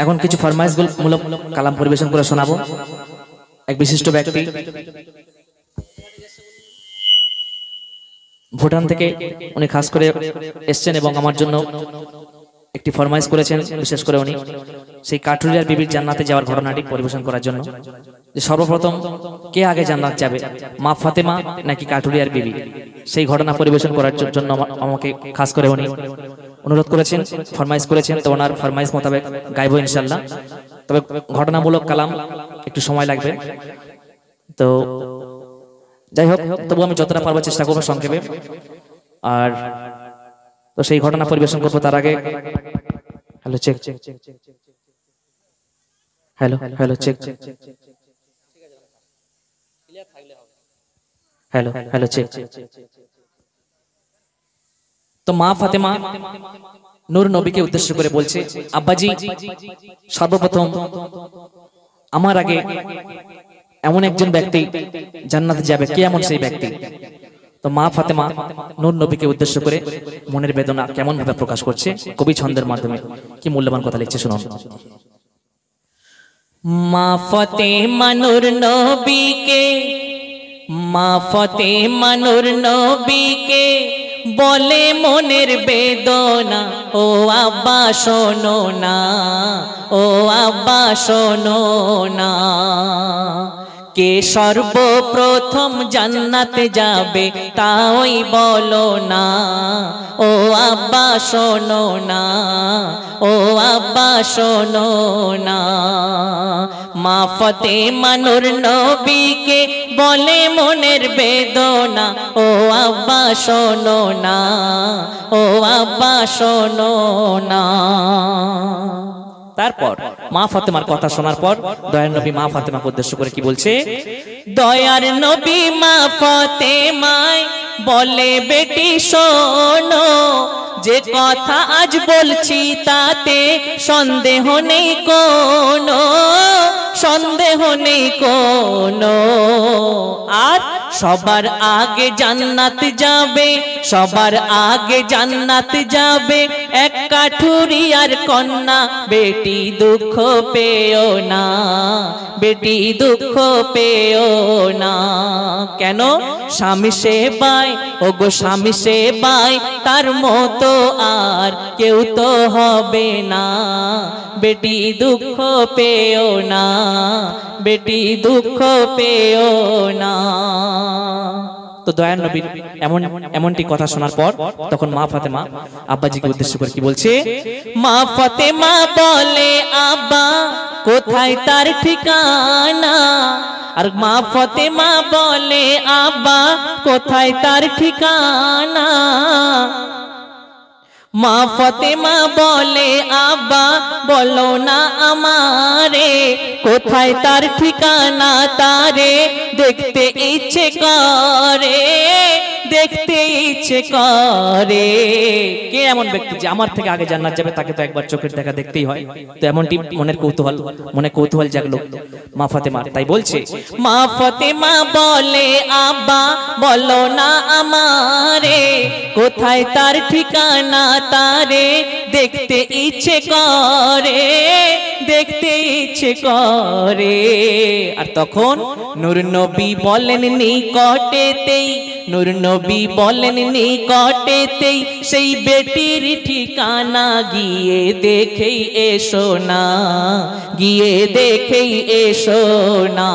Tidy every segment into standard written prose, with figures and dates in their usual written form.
এখন কিছু ফরমাইশমূলক কালাম পরিবেশন করে শোনাবো। এক বিশিষ্ট ব্যক্তি ভুটান থেকে উনি খাস করে এসছেন এবং আমার জন্য একটি ফরমাইশ করেছেন। বিশেষ করে উনি সেই কাঠুরিয়ার বিবির জান্নাতে যাওয়ার ঘটনাটি পরিবেশন করার জন্য, যে সর্বপ্রথম কে আগে জান্নাত যাবে, মা ফাতেমা নাকি কাঠুরিয়ার বিবি, সেই ঘটনা পরিবেশন করার জন্য আমাকে খাস করে উনি অনুরোধ করেছেন, ফরমাইশ করেছেন। তো ওনার ফরমাইশ মোতাবেক গাইবো ইনশাল্লাহ। তবে ঘটনামূলক কালাম একটু সময় লাগবে। তো যাই হোক, তবু আমি যতটা পারবো চেষ্টা করবো সংক্ষেপে। আর তো সেই ঘটনা পরিবেশন করবো তার আগে hello check, hello hello check, hello hello check. তো মা ফাতেমা নূর নবীকে উদ্দেশ্য করে বলছে, আব্বাজি সর্বপ্রথম আমার আগে এমন একজন ব্যক্তি জান্নাতে যাবে, কে এমন সেই ব্যক্তি? তো মা ফাতেমা নূর নবীকে উদ্দেশ্য করে মনের বেদনা কেমন ভাবে প্রকাশ করছে কবি ছন্দের মাধ্যমে, কি মূল্যবান কথা লিখছে শুনুন। মা ফাতেমা নূর নবীকে, মা ফাতেমা নূর নবীকে বলে মনের বেদনা, ও আব্বা শোনো না, ও আব্বা শোনো না। কে সর্বপ্রথম জান্নাতে যাবে তাই বলো না, ও আব্বা শোনো না, ও আব্বা শোনো না। মা ফাতেমা নূর নবীকে বলে মনের বেদনা, ও আব্বা শোনো না, ও আব্বা শোনো না। তারপর মা ফাতেমার কথা শোনার পর দয়ার নবী মা ফাতেমাকে উদ্দেশ্য করে কি বলছে? দয়ার নবী মা ফাতেমায় বলে, বেটি শোনো, যে কথা আজ বলছি তাতে সন্দেহ নেই কোনো, সন্দেহ নেই কোনো। আর সবার আগে জান্নাত যাবে, সবার আগে জান্নাত যাবে এক কাঠুরিয়ার কন্যা। বেটি দুঃখ পেও না, বেটি দুঃখ পেও না। কেন? স্বামী সেবায়, ও গো স্বামী সেবায় তার মতো আর কেউ তো হবে না। বেটি দুঃখ পেও না, বেটি দুঃখ পেও না। তো দয়ার নবীর এমনটি কথা শোনার পর তখন মা ফাতেমা আব্বাজিকে উদ্দেশ্য করে কি বলছে? মা ফাতেমা বলে, আব্বা কোথায় তার ঠিকানা? আর মা ফাতেমা বলে, আব্বা কোথায় তার ঠিকানা? মা ফাতেমা বলে, আব্বা বলো না আমারে, কোথায় তার ঠিকানা তারে দেখতে ইচ্ছে করে, দেখতে ইচ্ছে করে। কে এমন ব্যক্তি যে আমার থেকে আগে জান্নাত যাবে, তাকে তো একবার চোখের দেখা দেখতেই হয়। তো এমনটি মনে কৌতূহল জাগলো মা ফাতেমার। তাই বলছে, মা ফাতেমা বলে, আব্বা বলো না আমারে, কোথায় তার ঠিকানা তারে দেখতে ইচ্ছে করে, দেখতে ইচ্ছে করে। আর তখন নূর নবী বলেন নিকটেতেই, নূর নবী বলেন নিকটেতেই সেই বেটির ঠিকানা গিয়ে দেখেই এসো না, গিয়ে দেখেই এসো না।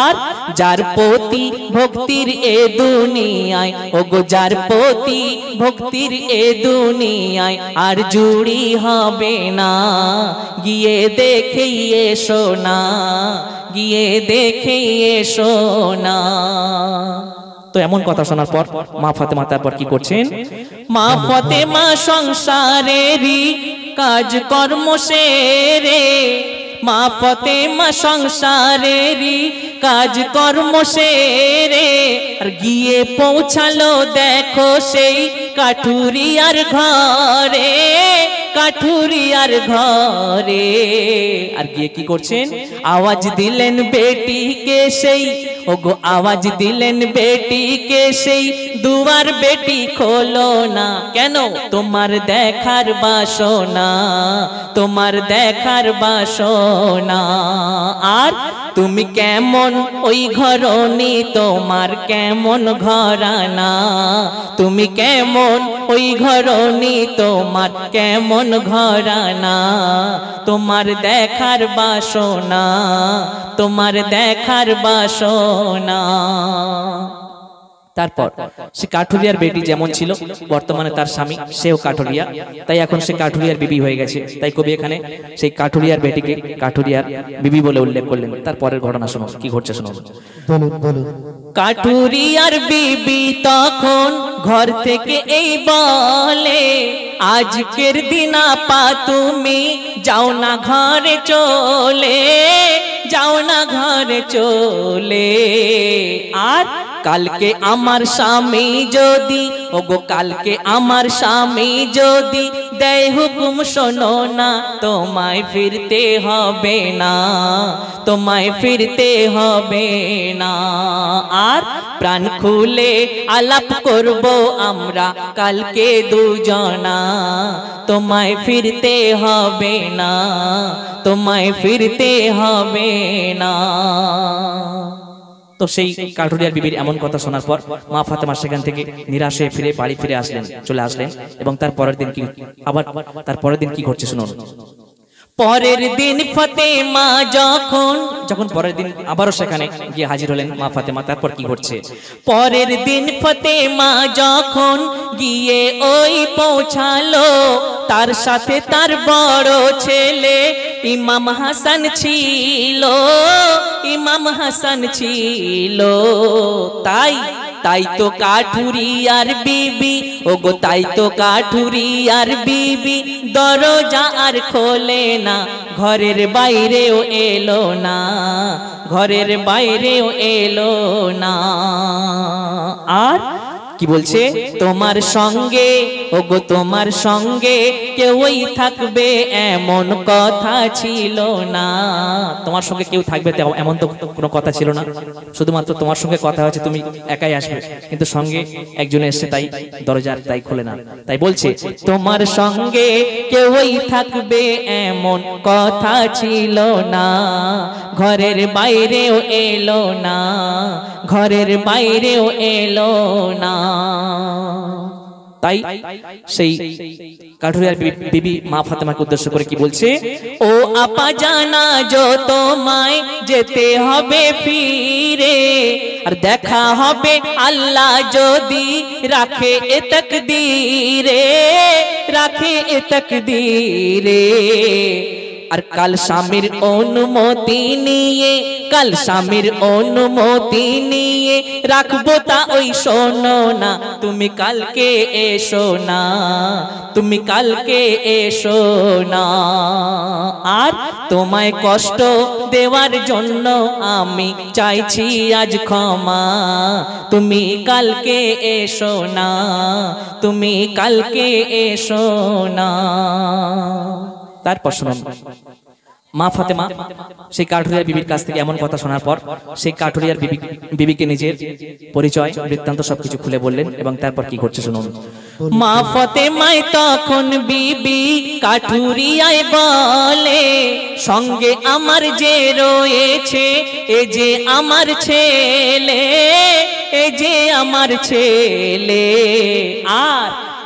আর যার প্রতি ভক্তির এ দুনিয়ায়, ও গো যার প্রতি ভক্তির এ দুনিয়ায় আর জুড়ি হবে না, গিয়ে দেখেই এসো না, গিয়ে দেখেই এসো না। তো এমন কথা শোনার পর মা ফাতেমা তারপর কি করছেন? মা ফাতেমা সংসারেরই কাজ কর্ম সেরে, মা ফাতেমা সংসারেরই কাজ কর্ম সেরে আর গিয়ে পৌঁছালো দেখো সেই কাঠুরিয়ার ঘরে, কাঠুরিয়ার ঘরে। আর গিয়ে কি করছেন? আওয়াজ দিলেন বেটিকে সেই ওগো আওয়াজ দিলেন বেটিকে, সেই দুয়ার বেটি খোলো না। কেন? তোমার দেখার বাসনা, তোমার দেখার বাসনা। আর তুমি কেমন ওই ঘরনি, তোমার কেমন ঘরানা, তুমি কেমন ওই ঘরনি, তোমার কেমন ঘরানা। তোমার দেখার বাসনা, তোমার দেখার বাসনা। তারপর সে কাঠুরিয়ার বেটি যেমন ছিল, বর্তমানে তার স্বামী সেও কাঠুরিয়া, তাই এখন সে কাঠুরিয়ার বিবি হয়ে গেছে। তাই কবি এখানে সেই কাঠুরিয়ার বেটিকে কাঠুরিয়ার বিবি বলে উল্লেখ করলেন। তারপরের ঘটনা শোনো, কি ঘটছে শোনো। কাঠুরিয়ার বিবি তখন ঘর থেকে এই বলে, আজকের দিন আপা তুমি যাও না ঘরে চলে, যাও না ঘরে চলে। আর কালকে আমার স্বামী যদি, ওগো কালকে আমার স্বামী যদি দেয় হুকুম শোনো না, তোমায় ফিরতে হবে না, তোমায় ফিরতে হবে না। আর প্রাণ খুলে আলাপ করব আমরা কালকে দুজনা, তোমায় ফিরতে হবে না, তোমায় ফিরতে হবে না। তো সেই কাঠুরিয়ার বিবির এমন কথা শোনার পর মা ফাতেমা সেখান থেকে নিরাশে ফিরে বাড়ি ফিরে আসলেন, চলে আসলেন। এবং তার পরের দিন কি, আবার তার পরের দিন কি ঘটছে শুনুন। পরের দিন ফাতেমা যখন পরের দিন আবারও সেখানে গিয়ে হাজির হলেন মা ফাতেমা। তারপর কি ঘটছে? পরের দিন ফাতেমা যখন গিয়ে ওই পৌঁছালো, তার সাথে তার বড় ছেলে ইমাম হাসান ছিল, ইমাম হাসান ছিল। তাই তো কাঠুরিয়ার বিবি, ওগো তাই তো কাঠুরিয়ার বিবি দরজা আর খোলে না, ঘরের বাইরেও এলো না, ঘরের বাইরেও এলো না। আর কি বলছে? তোমার সঙ্গে, ওগো তোমার সঙ্গে কেউই থাকবে এমন কথা ছিল না। তোমার সঙ্গে কেউ থাকবে এমন তো কোনো কথা ছিল না, শুধুমাত্র তোমার সঙ্গে কথা হচ্ছে, তুমি একাই আসবে, কিন্তু সঙ্গে একজন এসছে, তাই দরজার তাই খোলে না। তাই বলছে তোমার সঙ্গে কেউই থাকবে এমন কথা ছিল না, ঘরের বাইরেও এলো না, ঘরের বাইরেও এলো না। তাই সেই কাঠুরিয়ার বিবি মা ফাতেমাকে উদ্দেশ্য করে কি বলছে? ও আপা জানা যো তোমায় যেতে হবে ফিরে, আর দেখা হবে আল্লাহ যদি রাখে এ তাকদীরে, রাখে এ তাকদীরে। আর কাল স্বামীর অনুমতি নিয়ে, কাল স্বামীর অনুমতি নিয়ে রাখবো তা ওই শোনো না, তুমি কালকে এসো না, তুমি কালকে এসো না। আর তোমায় কষ্ট দেওয়ার জন্য আমি চাইছি আজ ক্ষমা, তুমি কালকে এসো না, তুমি কালকে এসো না। তারপর শুনুন, মা ফাতেমা সেই কাঠুরিয়ার বিবির কাছ থেকে এমন কথা শোনার পর সেই কাঠুরিয়ার বিবিকে নিজের পরিচয় বৃত্তান্ত সবকিছু খুলে বললেন। এবং তারপর কি ঘটছে শুনুন। মা ফাতেমায় তখন বিবি কাঠুরিয়ায় বলে, সঙ্গে আমার যে রয়েছে এ যে আমার ছেলে, এ যে আমার ছেলে।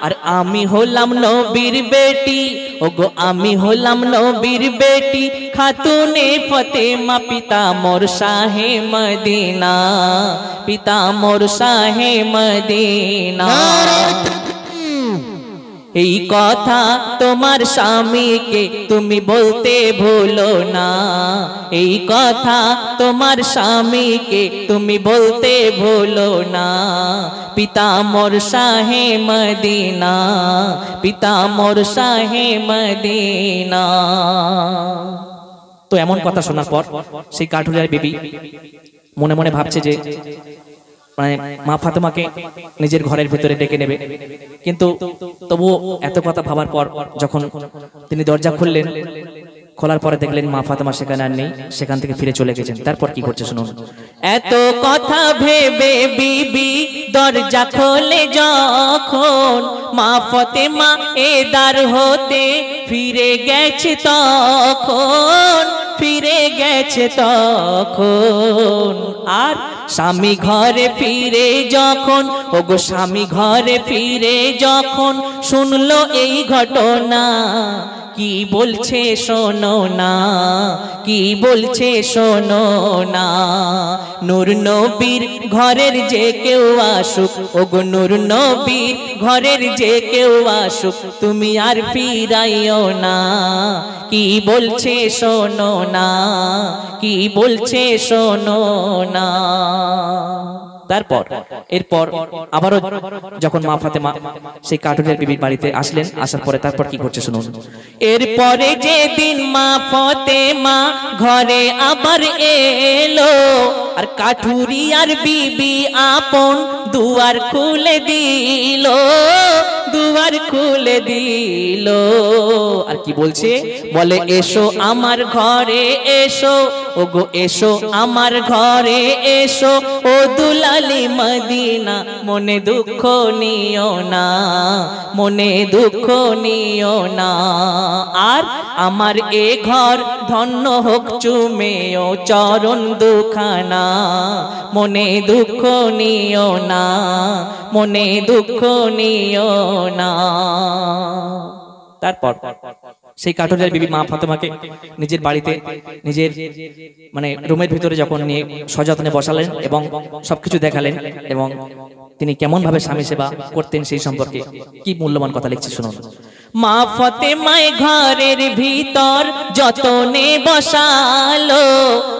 আর আমি হলাম নবীর বেটি, ওগো আমি হলাম নবীর বেটি, খাতুনে ফাতেমা পিতা মোর শাহে মদিনা, পিতা মোর শাহে মদিনা। এই কথা তোমার স্বামীকে তুমি বলতে ভুলো না, এই কথা তোমার স্বামীকে তুমি বলতে ভুলো না, পিতা মোর শাহে মদিনা, পিতা মোর শাহে মদিনা। তো এমন কথা শোনার পর সেই কাঠুরিয়ার বিবি মনে মনে ভাবছে যে মানে মা ফাতেমাকে নিজের ঘরের ভিতরে ডেকে নেবে, কিন্তু তবুও এত কথা ভাবার পর যখন তিনি দরজা খুললেন খোলার পরে দেখলেন মা ফাতেমা সেখানে আর নেই, সেখান থেকে ফিরে চলে গেছেন। তারপর কি করছে শুনুন। এত কথা ভেবে বিবি দরজা খোলে যখন, মা ফাতেমা এ দ্বার হতে ফিরে গেছে তখন, ফিরে গেছে তখন। আর স্বামী ঘরে ফিরে যখন, ওগো স্বামী ঘরে ফিরে যখন শুনলো এই ঘটনা, কি বলছে শোনো না, কি বলছে শোনো না। নূর নবীর ঘরের যে কেউ আসুক, ওগো নূর নবীর ঘরের যে কেউ আসুক, তুমি আর ফিরাইও না, কি বলছে শোনো না, কি বলছে শোনো না। তারপর এরপর আবারও যখন মা ফাতেমা সেই কাঠুরিয়ার বিবির বাড়িতে আসলেন, আসার পরে তারপর কি করছে শুনুন। এরপরে যেদিন মা ফাতেমা ঘরে আবার এলো, আর কাঠুরিয়ার বিবি আপন দুয়ার খুলে দিল, দুয়ার খুলে দিল। আর কি বলছে, বলে এসো আমার ঘরে এসো, ওগো এসো আমার ঘরে এসো, ও দুলালি মদিনা মনে দুঃখ নিও না, মনে দুঃখ নিও না। আর আমার এ ঘর ধন্য হোক চুমে ও চরণ দুখানা, মনে দুঃখ নিও না, মনে দুঃখ নিও না। তারপর সেই কাঠুরিয়ার বিবি মা ফাতেমাকে নিজের বাড়িতে নিজের মানে রুমের ভিতরে যখন নিয়ে সযত্নে বসালেন এবং সবকিছু দেখালেন, এবং তিনি কেমন ভাবে স্বামী সেবা করতেন সেই সম্পর্কে কি মূল্যবান কথা লিখছে শুনুন। মা ফাতেমায় ঘরের ভিতর যতনে বসালো,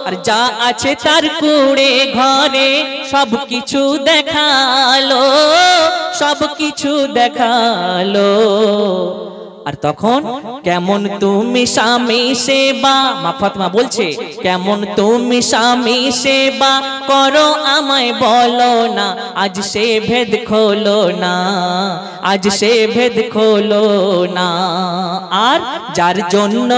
আর যা আছে তার কুড়ে ঘরে সবকিছু দেখালো, সবকিছু দেখালো। আর তখন কেমন তুমি স্বামী সেবা, মা ফাতেমা বলছে কেমন তুমি স্বামী সেবা করো আমায় বলো না, আজ সে ভেদ খোলো না, আজ সে ভেদ খোলো না। আর যার জন্য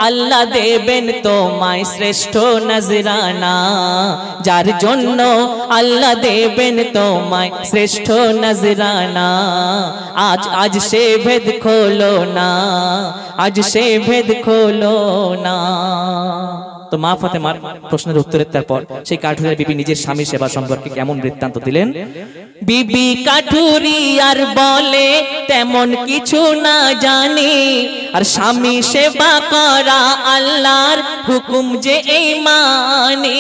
আল্লাহ দেবেন তোমায় শ্রেষ্ঠ নজরানা, যার জন্য আল্লাহ দেবেন তোমায় শ্রেষ্ঠ নজরানা, আজ আজ সে ভেদ খোলো না, আজ সে ভেদ খোলো না। তো মা ফাতেমার প্রশ্নের উত্তরের তারপর সেই কাঠুরিয়ার বিবি নিজের স্বামী সেবা সম্পর্কে কেমন বৃত্তান্ত দিলেন। বিবি কাঠুরিয়ার বলে তেমন কিছু না জানি, আর স্বামী সেবা করা আল্লাহর হুকুম যে এই মানে,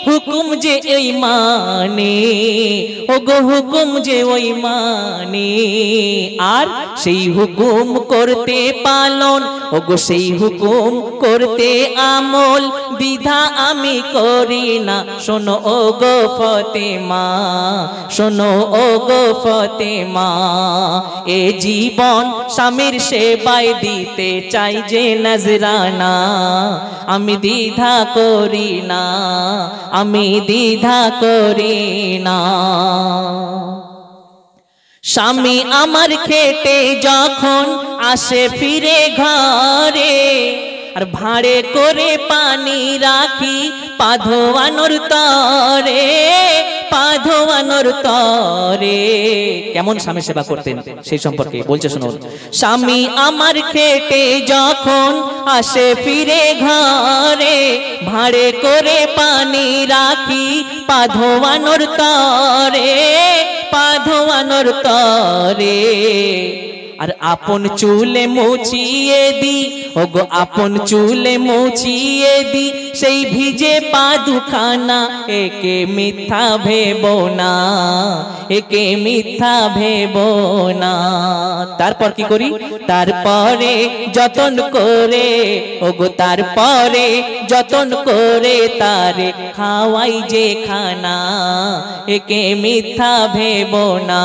হুকুম যে এই মানে, ওগো হুকুম যে ওই মানে। আর সেই হুকুম করতে পালন, ওগো সেই হুকুম করতে আমল, দ্বিধা আমি করি না, শোনো ওগো ফাতেমা, শোনো ওগো ফাতেমা। এ জীবন স্বামীর সেবায় দিতে চাই যে নজরানা, আমি দ্বিধা করি না, আমি দ্বিধা করি না। স্বামী আমার খেটে যখন আসে ফিরে ঘরে, আর ভাড়ে করে পানি রাখি পা ধোয়ানোর তরে, পা ধোয়ানোর তরে। কেমন স্বামী সেবা করতেন সেই সম্পর্কে বলছে শুনুন। স্বামী আমার খেটে যখন আসে ফিরে ঘরে, ভাড়ে করে পানি রাখি পা ধোয়ানোর তরে, পা ধোয়ানোর তরে। আর আপন চুলে মুছিয়ে দি, ওগো আপন চুলে মুছিয়ে দি সেই ভিজে পা দুখানা, একে মিথ্যা ভেবো না, একে মিথ্যা ভেবো না। তারপর কি করি, তারপরে যতন করে, ওগো তারপরে যতন করে তারে খাওয়াই যে খানা, একে মিথ্যা ভেবো না,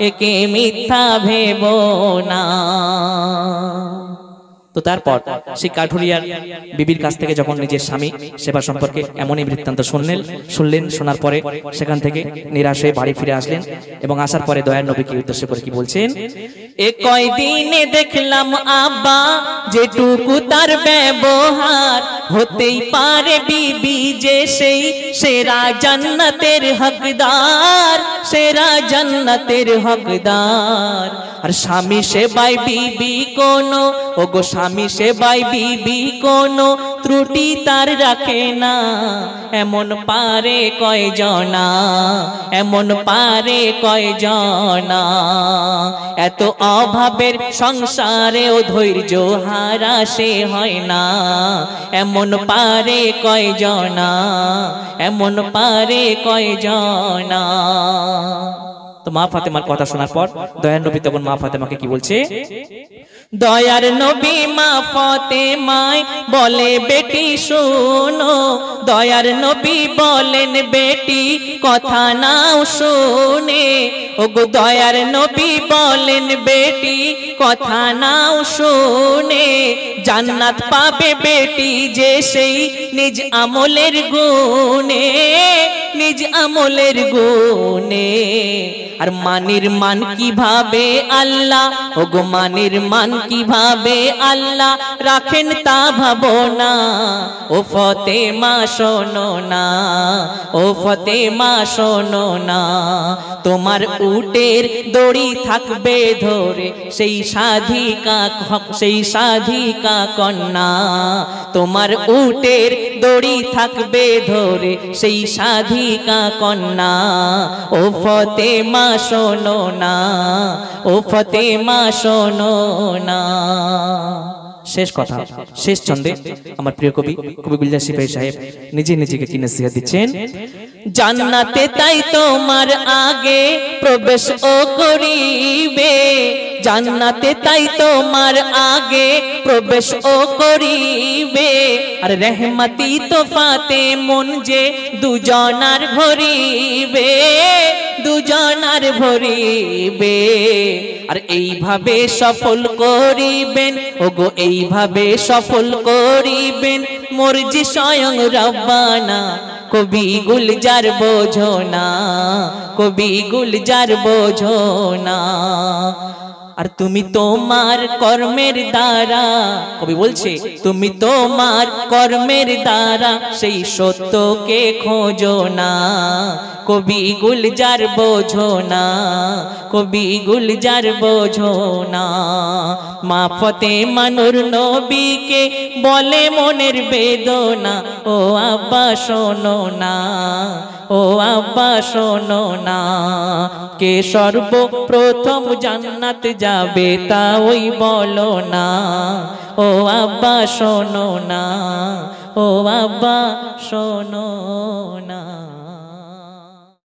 একে মিথ্যা ভেবো না। তো তারপর সেই কাঠুরিয়ার বিবির কাছ থেকে যখন নিজের স্বামী সেবা সম্পর্কে এমনই বৃত্তান্ত শুনলেন, শোনার পরে সেখান থেকে নিরাশ হয়ে বাড়ি ফিরে আসলেন, এবং আসার পরে দয়ার নবীকে উদ্দেশ্য করে কি বলছেন, এ কয়দিনে দেখলাম আব্বা যেটুকু তার ব্যবহার, হতেই পারে বিবি যে সেই সেরা জান্নাতের হকদার, সেরা জান্নাতের হকদার। আর স্বামী সেবায় বিবি কোনো, ওগো স্বামী সেবায় বিবি কোনো ত্রুটি তার রাখে না, এমন পারে কয়জনা, এমন পারে কয়জনা। এত অভাবের সংসারেও ধৈর্য হারা সে হয় না, এমন পারে কয়জনা, এমন পারে কয়জনা। তো মা ফাতেমার কথা শোনার পর দয়ার নবী তখন মা ফাতেমাকে কি বলছে? দয়ার নবী মা ফাতেমায় বলে বেটি শোনো, দয়ার নবী বলেন বেটি কথা নাও শুনে, ওগো দয়ার নবী বলেন বেটি কথা নাও শুনে, জান্নাত পাবে বেটি যে সেই নিজ আমলের গুণে, নিজ আমলের গুণে। আর মানির মান কিভাবে আল্লাহ, ওগো মানির মান কিভাবে আল্লাহ রাখেন তা ভাবো না, ও ফাতেমা শোনো না, ও ফাতেমা শোনো না। তোমার উটের দড়ি থাকবে ধরে সেই সাধিকা, সেই সাধিকা কন্যা, তোমার উটের দড়ি থাকবে ধরে সেই সাধিকা কন্যা, ও ফাতেমা শোনো না, ও ফাতেমা শোনো না। শেষ কথা, শেষ ছন্দে আমার প্রিয় কবি কবি গুলজার সিপাহী সাহেব নিজে নিজেকে কি নসিহত দিচ্ছেন? জান্নাতে তাই তোমার আগে প্রবেশ ও করিবে, জান্নাতে তাই তোমার আগে প্রবেশ ও করিবে, আর রহমতি তো ফাতেমুন যে দুজনার ভরিবে, দুজনার ভরিবে। আর এইভাবে সফল করিবেন, ওগো এইভাবে সফল করিবেন মর্জি স্বয়ং রব্বানা, কবি গুলজার বোঝো না, কবি গুলজার বোঝো না। আর তুমি তোমার কর্মের দ্বারা, কবি বলছে তুমি তোমার কর্মের দ্বারা সেই সত্যকে খোঁজো না, কবি গুলজার বোঝো না, কবি গুলজার বোঝো না। মা ফাতেমা নূর নবীকে বলে মনের বেদনা, ও আব্বা শোনো না, ও আব্বা শোনো না। কে সর্বপ্রথম জান্নাত যাবে তা ওই বলো না, ও আব্বা শোনো না, ও আব্বা শোনো না।